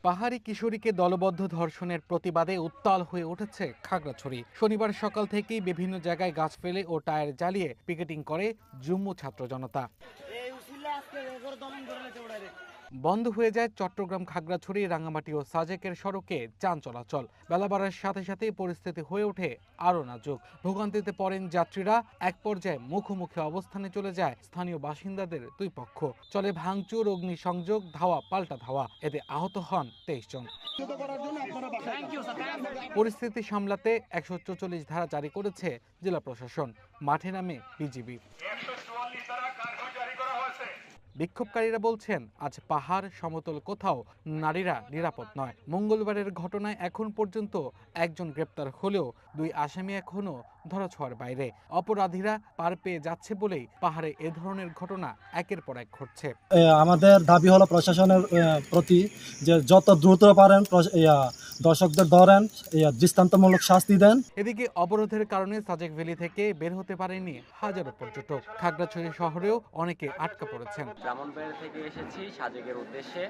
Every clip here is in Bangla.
পাহাড়ি কিশোরীকে দলবদ্ধ ধর্ষণের প্রতিবাদে উত্তাল হয়ে উঠেছে খাগড়াছড়ি। শনিবার সকাল থেকেই বিভিন্ন জায়গায় গাছ ফেলে ও টায়ার জ্বালিয়ে পিকেটিং করে জুম্মু ছাত্র জনতা। বন্ধ হয়ে যায় চট্টগ্রাম খাগড়াছড়ি রাঙামাটি ও সাজেকের সড়কে যান চলাচল। বেলা বাড়ার সাথে সাথে পরিস্থিতি হয়ে ওঠে আরও নাজুক। ভোগান্তিতে পড়েন যাত্রীরা। এক পর্যায়ে মুখোমুখি অবস্থানে চলে যায় স্থানীয় বাসিন্দাদের দুই পক্ষ। চলে ভাঙচুর, অগ্নিসংযোগ, ধাওয়া পাল্টা ধাওয়া। এতে আহত হন 23 জন। পরিস্থিতি সামলাতে 144 ধারা জারি করেছে জেলা প্রশাসন। মাঠে নামে বিজিবি। বিক্ষোভকারীরা বলছেন, আজ পাহাড় সমতল কোথাও নারীরা নিরাপদ নয়। মঙ্গলবারের ঘটনায় এখন পর্যন্ত একজন গ্রেপ্তার হলেও 2 আসামি এখনো ধরাছোঁয়ার বাইরে। অপরাধীরা পার পেয়ে যাচ্ছে বলেই পাহাড়ে এ ধরনের ঘটনা একের পর এক ঘটছে। আমাদের দাবি হলো প্রশাসনের প্রতি যে যত দ্রুত পারেন দর্শকদের ধরেন, দৃষ্টান্তমূলক শাস্তি দেন। এদিকে অবরোধের কারণে সাজেক ভ্যালি থেকে বের হতে পারেনি হাজারো পর্যটক। খাগড়াছড়ি শহরেও অনেকে আটকা পড়েছেন। ব্রাহ্মণবাড়িয়া থেকে এসেছি সাজেকের উদ্দেশ্যে,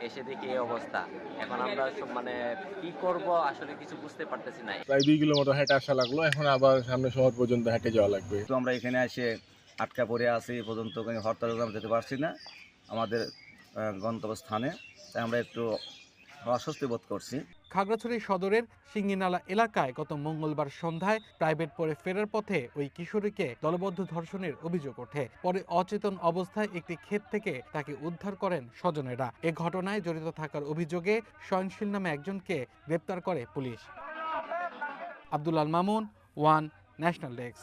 এসে দেখি এই অবস্থা। এখন আমরা কি করব আসলে কিছু বুঝতে পারতেছি না। প্রায় 2 কিলোমিটার হেঁটে আসা লাগলো, এখন আবার সামনে শহর পর্যন্ত হেঁটে যাওয়া লাগবে। তো আমরা এখানে এসে আটকা পড়ে আছি, পর্যন্ত হরতাল যেতে পারছি না আমাদের গন্তব্যস্থানে, তাই আমরা একটু অস্বস্তি বোধ করছি। খাগড়াছড়ি সদরের সিঙ্গিনালা এলাকায় গত মঙ্গলবার সন্ধ্যায় প্রাইভেট পড়ে ফেরার পথে ওই কিশোরীকে দলবদ্ধ ধর্ষণের অভিযোগ ওঠে। পরে অচেতন অবস্থায় একটি ক্ষেত থেকে তাকে উদ্ধার করেন স্বজনেরা। এ ঘটনায় জড়িত থাকার অভিযোগে সয়নশীল নামে একজনকে গ্রেপ্তার করে police. Abdul Al Mamun, one national desk.